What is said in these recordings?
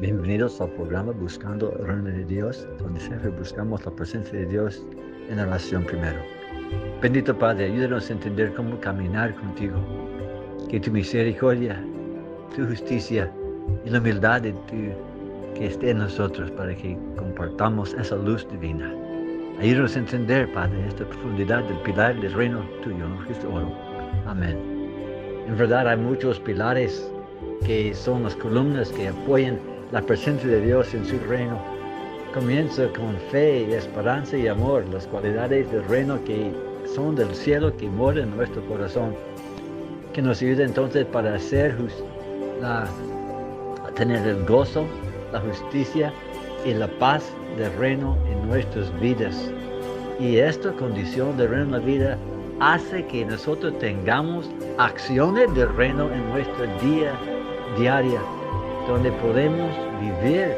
Bienvenidos al programa Buscando el Reino de Dios, donde siempre buscamos la presencia de Dios en la oración primero. Bendito Padre, ayúdanos a entender cómo caminar contigo. Que tu misericordia, tu justicia y la humildad de que esté en nosotros para que compartamos esa luz divina. Ayúdanos a entender, Padre, esta profundidad del pilar del reino tuyo, en Cristo oro. Amén. En verdad hay muchos pilares que son las columnas que apoyan la presencia de Dios en su reino. Comienza con fe, esperanza y amor, las cualidades del reino que son del cielo que moran en nuestro corazón, que nos ayuda entonces para tener el gozo, la justicia y la paz del reino en nuestras vidas. Y esta condición del reino en la vida hace que nosotros tengamos acciones del reino en nuestra diaria, donde podemos vivir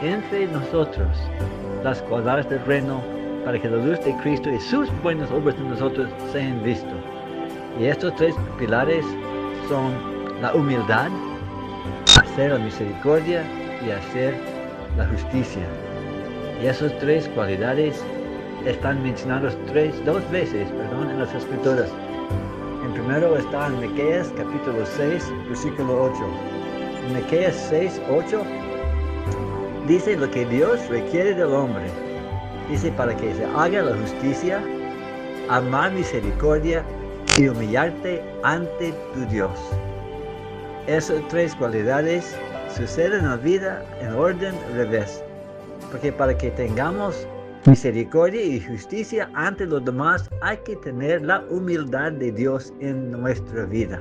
entre nosotros las cualidades del reino para que la luz de Cristo y sus buenas obras en nosotros sean vistos. Y estos tres pilares son la humildad, hacer la misericordia y hacer la justicia. Y esas tres cualidades están mencionadas dos veces en las Escrituras. En primero está en Miqueas capítulo 6, versículo 8. En Miqueas 6, 8 dice lo que Dios requiere del hombre. Dice para que se haga la justicia, amar misericordia y humillarte ante tu Dios. Esas tres cualidades suceden en la vida en orden revés. Porque para que tengamos misericordia y justicia ante los demás hay que tener la humildad de Dios en nuestra vida.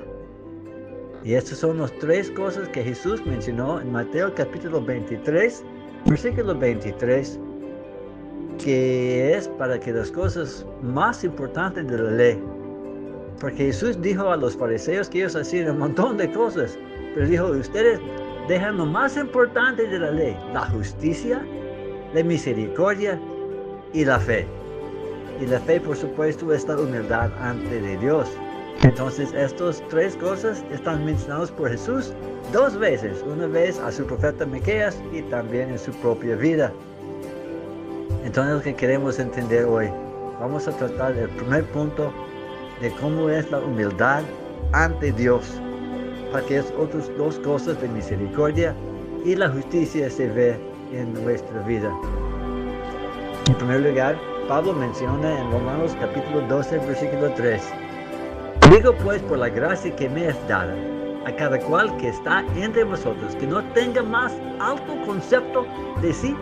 Y estas son las tres cosas que Jesús mencionó en Mateo capítulo 23, versículo 23, que es para que las cosas más importantes de la ley. Porque Jesús dijo a los fariseos que ellos hacían un montón de cosas, pero dijo, ustedes dejan lo más importante de la ley, la justicia, la misericordia y la fe. Y la fe, por supuesto, es la humildad ante de Dios. Entonces, estas tres cosas están mencionadas por Jesús dos veces. Una vez a su profeta Miqueas y también en su propia vida. Entonces, lo que queremos entender hoy, vamos a tratar el primer punto de cómo es la humildad ante Dios. Para que es otras dos cosas de misericordia y la justicia se ve en nuestra vida. En primer lugar, Pablo menciona en Romanos capítulo 12, versículo 3. Digo pues por la gracia que me es dada, a cada cual que está entre vosotros, que no tenga más alto concepto de sí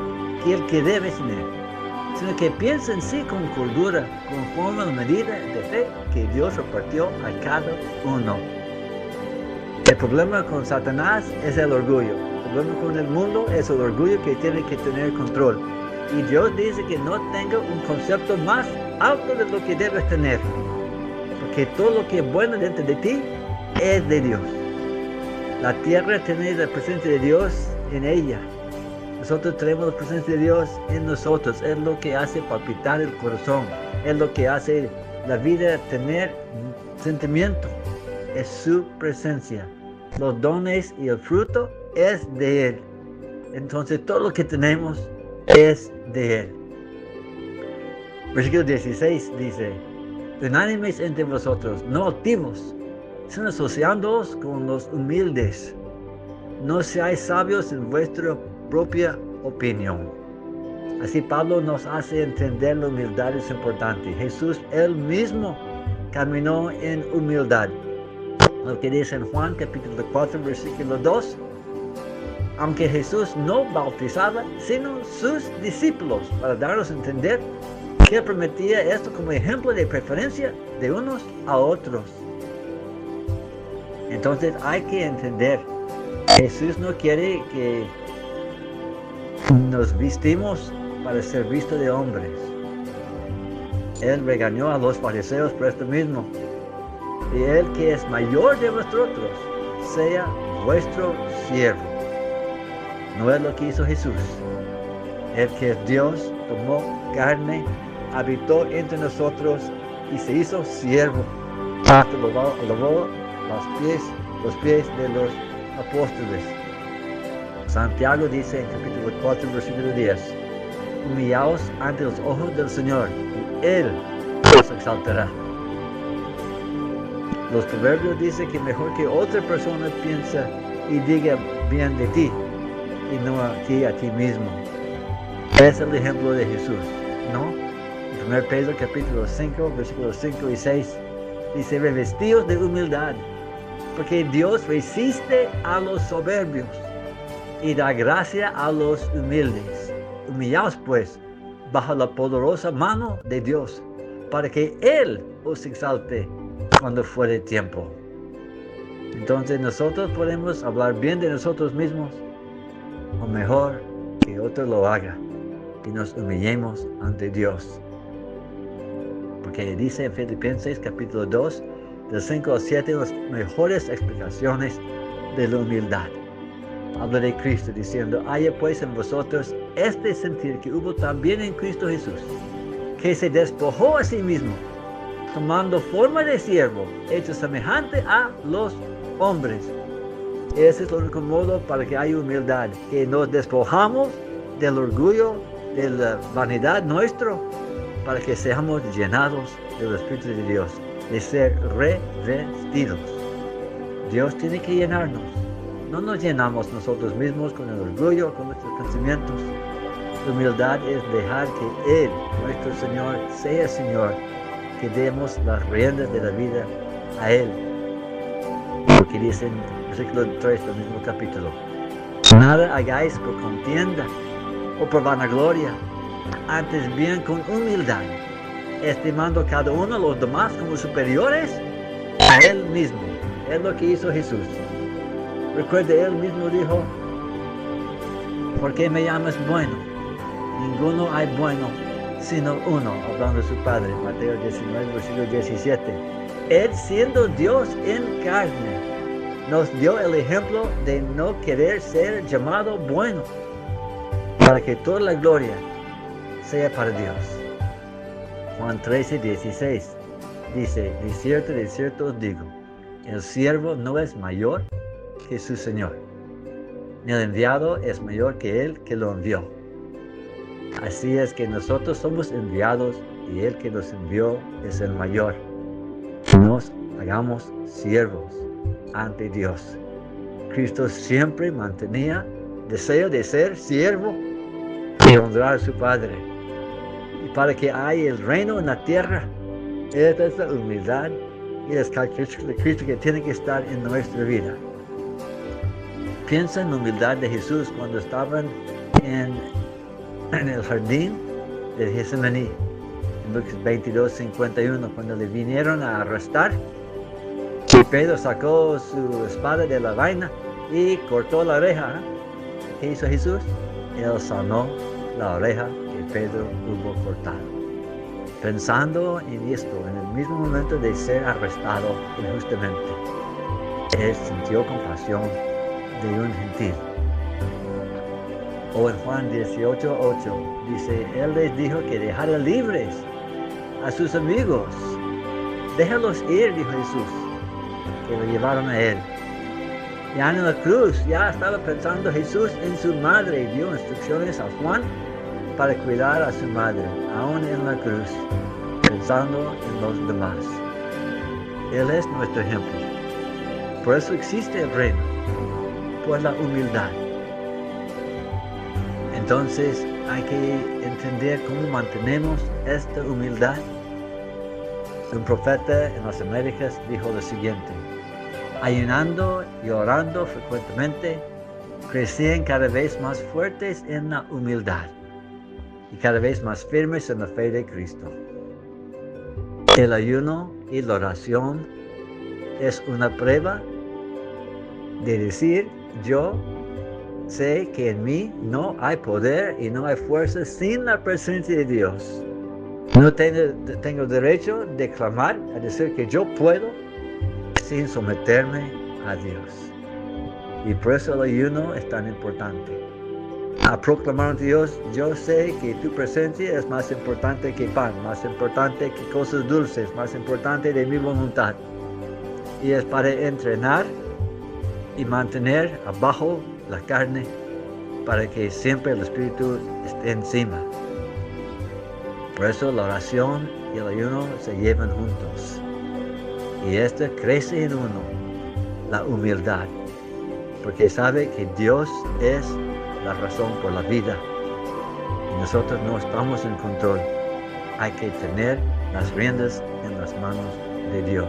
que el que debe tener, sino que piense en sí con cordura, conforme a la medida de fe que Dios repartió a cada uno. El problema con Satanás es el orgullo. El problema con el mundo es el orgullo que tiene que tener control. Y Dios dice que no tenga un concepto más alto de lo que debes tener. Porque todo lo que es bueno dentro de ti es de Dios. La tierra tiene la presencia de Dios en ella. Nosotros tenemos la presencia de Dios en nosotros. Es lo que hace palpitar el corazón. Es lo que hace la vida tener sentimiento. Es su presencia. Los dones y el fruto es de Él. Entonces todo lo que tenemos es de Él. Versículo 16 dice, unánimes entre vosotros, no altivos, sino asociándoos con los humildes. No seáis sabios en vuestra propia opinión. Así Pablo nos hace entender la humildad es importante. Jesús él mismo caminó en humildad. Lo que dice en Juan capítulo 4 versículo 2. Aunque Jesús no bautizaba, sino sus discípulos, para darnos a entender que Él prometía esto como ejemplo de preferencia de unos a otros. Entonces hay que entender, Jesús no quiere que nos vistimos para ser vistos de hombres. Él regañó a los fariseos por esto mismo. Y el que es mayor de vosotros, sea vuestro siervo. No es lo que hizo Jesús. El que es Dios tomó carne, habitó entre nosotros y se hizo siervo. Hasta lavó los pies de los apóstoles. Santiago dice en capítulo 4, versículo 10, humillaos ante los ojos del Señor, y Él os exaltará. Los proverbios dicen que mejor que otra persona piensa y diga bien de ti, y no a ti mismo. Es el ejemplo de Jesús, ¿no? En 1 Pedro capítulo 5, versículos 5 y 6, dice, revestidos de humildad, porque Dios resiste a los soberbios y da gracia a los humildes. Humillaos pues bajo la poderosa mano de Dios, para que Él os exalte cuando fuere tiempo. Entonces nosotros podemos hablar bien de nosotros mismos, o mejor, que otro lo haga, y nos humillemos ante Dios. Porque dice en Filipenses capítulo 2, del 5 al 7, las mejores explicaciones de la humildad. Habla de Cristo diciendo, haya pues en vosotros este sentir que hubo también en Cristo Jesús, que se despojó a sí mismo, tomando forma de siervo, hecho semejante a los hombres. Ese es el único modo para que haya humildad, que nos despojamos del orgullo, de la vanidad nuestro, para que seamos llenados del Espíritu de Dios, de ser revestidos. Dios tiene que llenarnos. No nos llenamos nosotros mismos con el orgullo, con nuestros pensamientos. Humildad es dejar que Él, nuestro Señor, sea Señor, que demos las riendas de la vida a Él. Porque dice en versículo 3 del mismo capítulo, nada hagáis por contienda o por vanagloria, antes bien con humildad, estimando cada uno a los demás como superiores a Él mismo. Es lo que hizo Jesús. Recuerde, Él mismo dijo, ¿por qué me llamas bueno? Ninguno hay bueno, sino uno, hablando de su Padre, Mateo 19, versículo 17. Él, siendo Dios en carne, nos dio el ejemplo de no querer ser llamado bueno, para que toda la gloria sea para Dios. Juan 13, 16 dice, de cierto os digo, el siervo no es mayor que su Señor, ni el enviado es mayor que el que lo envió. Así es que nosotros somos enviados y el que nos envió es el mayor. Nos hagamos siervos ante Dios. Cristo siempre mantenía deseo de ser siervo y honrar a su Padre. Y para que haya el reino en la tierra, esta es la humildad y las características de Cristo que tienen que estar en nuestra vida. Piensa en la humildad de Jesús cuando estaban en el jardín de Getsemaní, en Lucas 22, 51, cuando le vinieron a arrestar, y Pedro sacó su espada de la vaina y cortó la oreja. ¿Qué hizo Jesús? Él sanó la oreja que Pedro hubo cortado. Pensando en esto, en el mismo momento de ser arrestado injustamente, Él sintió compasión de un gentil. O en Juan 18:8 dice, Él les dijo que dejara libres a sus amigos. Déjalos ir, dijo Jesús, que lo llevaron a Él. Ya en la cruz, ya estaba pensando Jesús en su madre y dio instrucciones a Juan para cuidar a su madre, aún en la cruz, pensando en los demás. Él es nuestro ejemplo. Por eso existe el reino, por la humildad. Entonces hay que entender cómo mantenemos esta humildad. Un profeta en las Américas dijo lo siguiente: ayunando y orando frecuentemente, crecían cada vez más fuertes en la humildad y cada vez más firmes en la fe de Cristo. El ayuno y la oración es una prueba de decir, yo sé que en mí no hay poder y no hay fuerza sin la presencia de Dios. No tengo derecho de clamar, a decir que yo puedo, sin someterme a Dios. Y por eso el ayuno es tan importante. A proclamar ante Dios, yo sé que tu presencia es más importante que pan, más importante que cosas dulces, más importante de mi voluntad. Y es para entrenar y mantener abajo la carne para que siempre el Espíritu esté encima. Por eso la oración y el ayuno se llevan juntos. Y esto crece en uno, la humildad, porque sabe que Dios es la razón por la vida. Y nosotros no estamos en control. Hay que tener las riendas en las manos de Dios.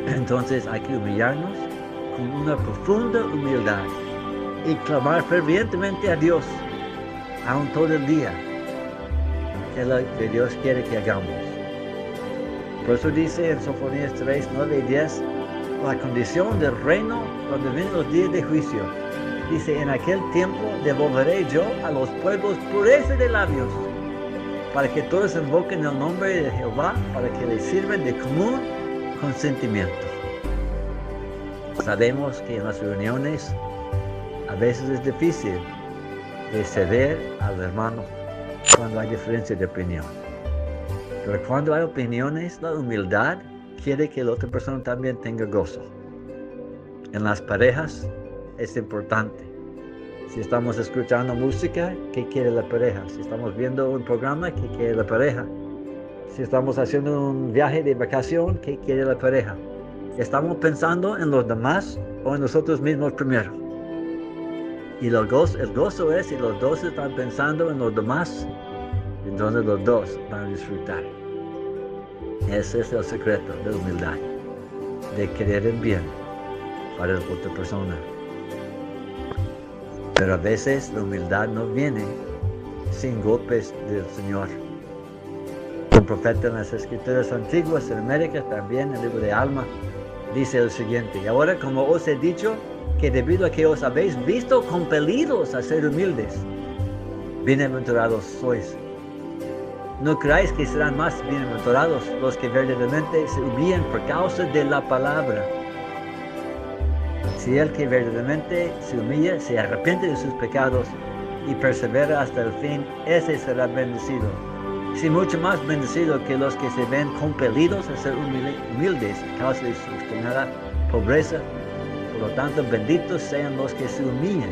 Entonces hay que humillarnos con una profunda humildad y clamar fervientemente a Dios, aún todo el día, que es lo que Dios quiere que hagamos. Por eso dice en Sofonías 3, 9 y 10, la condición del reino cuando vienen los días de juicio. Dice, en aquel tiempo devolveré yo a los pueblos pureza de labios, para que todos invoquen el nombre de Jehová, para que les sirvan de común consentimiento. Sabemos que en las reuniones a veces es difícil de ceder al hermano cuando hay diferencia de opinión. Pero cuando hay opiniones, la humildad quiere que la otra persona también tenga gozo. En las parejas es importante. Si estamos escuchando música, ¿qué quiere la pareja? Si estamos viendo un programa, ¿qué quiere la pareja? Si estamos haciendo un viaje de vacación, ¿qué quiere la pareja? ¿Estamos pensando en los demás o en nosotros mismos primero? Y el gozo es si los dos están pensando en los demás, entonces los dos van a disfrutar. Ese es el secreto de la humildad, de querer el bien para la otra persona. Pero a veces la humildad no viene sin golpes del Señor. Un profeta en las Escrituras antiguas en América, también en el libro de Alma, dice lo siguiente: y ahora, como os he dicho, que debido a que os habéis visto compelidos a ser humildes, bienaventurados sois. No creáis que serán más bienaventurados los que verdaderamente se humillan por causa de la palabra. Si el que verdaderamente se humilla, se arrepiente de sus pecados y persevera hasta el fin, ese será bendecido. Sí, mucho más bendecido que los que se ven compelidos a ser humildes a causa de su obstinada pobreza. Por lo tanto, benditos sean los que se humillan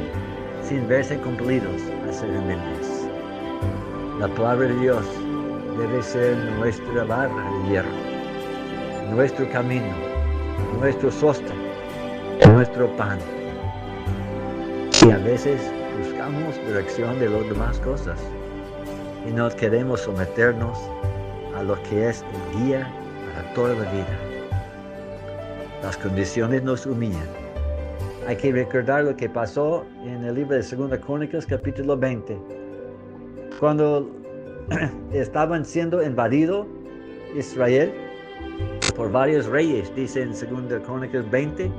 sin verse compelidos a ser humildes. La palabra de Dios debe ser nuestra barra de hierro, nuestro camino, nuestro sostén, nuestro pan. Y a veces buscamos dirección de las demás cosas y no queremos someternos a lo que es el guía para toda la vida. Las condiciones nos humillan. Hay que recordar lo que pasó en el libro de 2 Crónicas, capítulo 20. Cuando estaban siendo invadido Israel por varios reyes, dice en 2 Crónicas 20,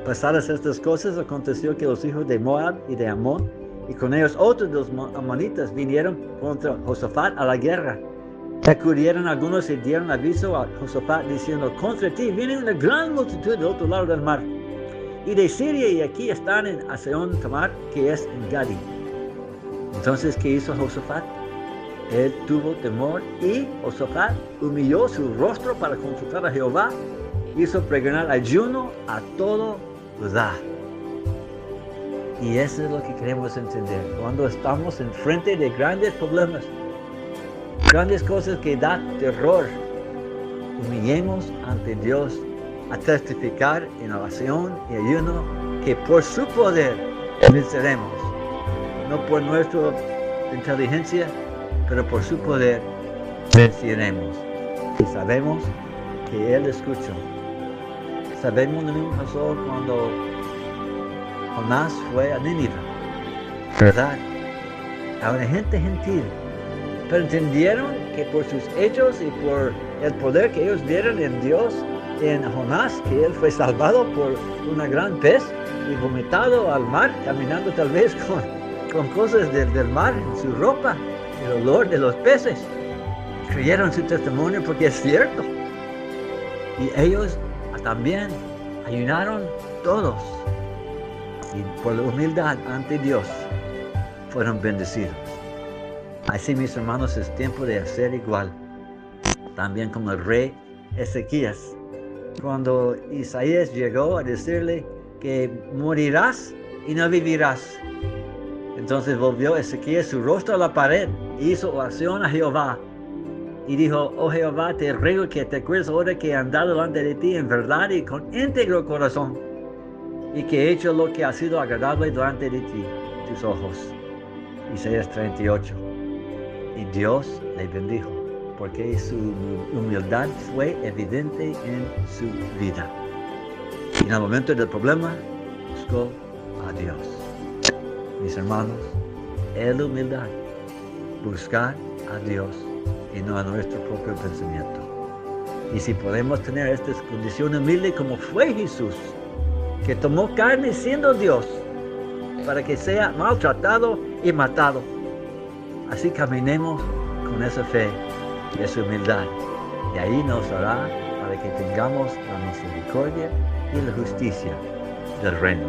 pasadas estas cosas, aconteció que los hijos de Moab y de Amón, y con ellos otros de los amonitas, vinieron contra Josafat a la guerra. Acudieron algunos y dieron aviso a Josafat diciendo: contra ti viene una gran multitud del otro lado del mar, y de Siria, y aquí están en Hazeón Tamar, que es en Gadi. Entonces, ¿qué hizo Josafat? Él tuvo temor y Josafat humilló su rostro para consultar a Jehová, hizo pregonar ayuno a todo Judá. Y eso es lo que queremos entender. Cuando estamos en frente de grandes problemas, grandes cosas que dan terror, humillemos ante Dios a testificar en oración y ayuno que por su poder venceremos. No por nuestra inteligencia, pero por su poder venceremos. Y sabemos que Él escuchó. Sabemos lo mismo pasó cuando Jonás fue a Nínive, ¿verdad? A una gente gentil. Pero entendieron que por sus hechos y por el poder que ellos vieron en Dios, en Jonás, que él fue salvado por una gran pez y vomitado al mar, caminando tal vez con cosas del mar en su ropa, el olor de los peces. Creyeron su testimonio porque es cierto. Y ellos también ayunaron todos. Y por la humildad ante Dios fueron bendecidos. Así, mis hermanos, es tiempo de hacer igual. También como el rey Ezequías. Cuando Isaías llegó a decirle que morirás y no vivirás. Entonces volvió Ezequiel su rostro a la pared, hizo oración a Jehová y dijo: oh Jehová, te ruego que te acuerdes ahora que he andado delante de ti en verdad y con íntegro corazón, y que he hecho lo que ha sido agradable delante de ti, tus ojos. Isaías 38. Y Dios le bendijo, porque su humildad fue evidente en su vida. Y en el momento del problema, buscó a Dios. Mis hermanos, es la humildad, buscar a Dios y no a nuestro propio pensamiento. Y si podemos tener esta condición humilde como fue Jesús, que tomó carne siendo Dios, para que sea maltratado y matado, así caminemos con esa fe y esa humildad. Y ahí nos hará para que tengamos la misericordia y la justicia del reino.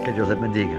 Que Dios les bendiga.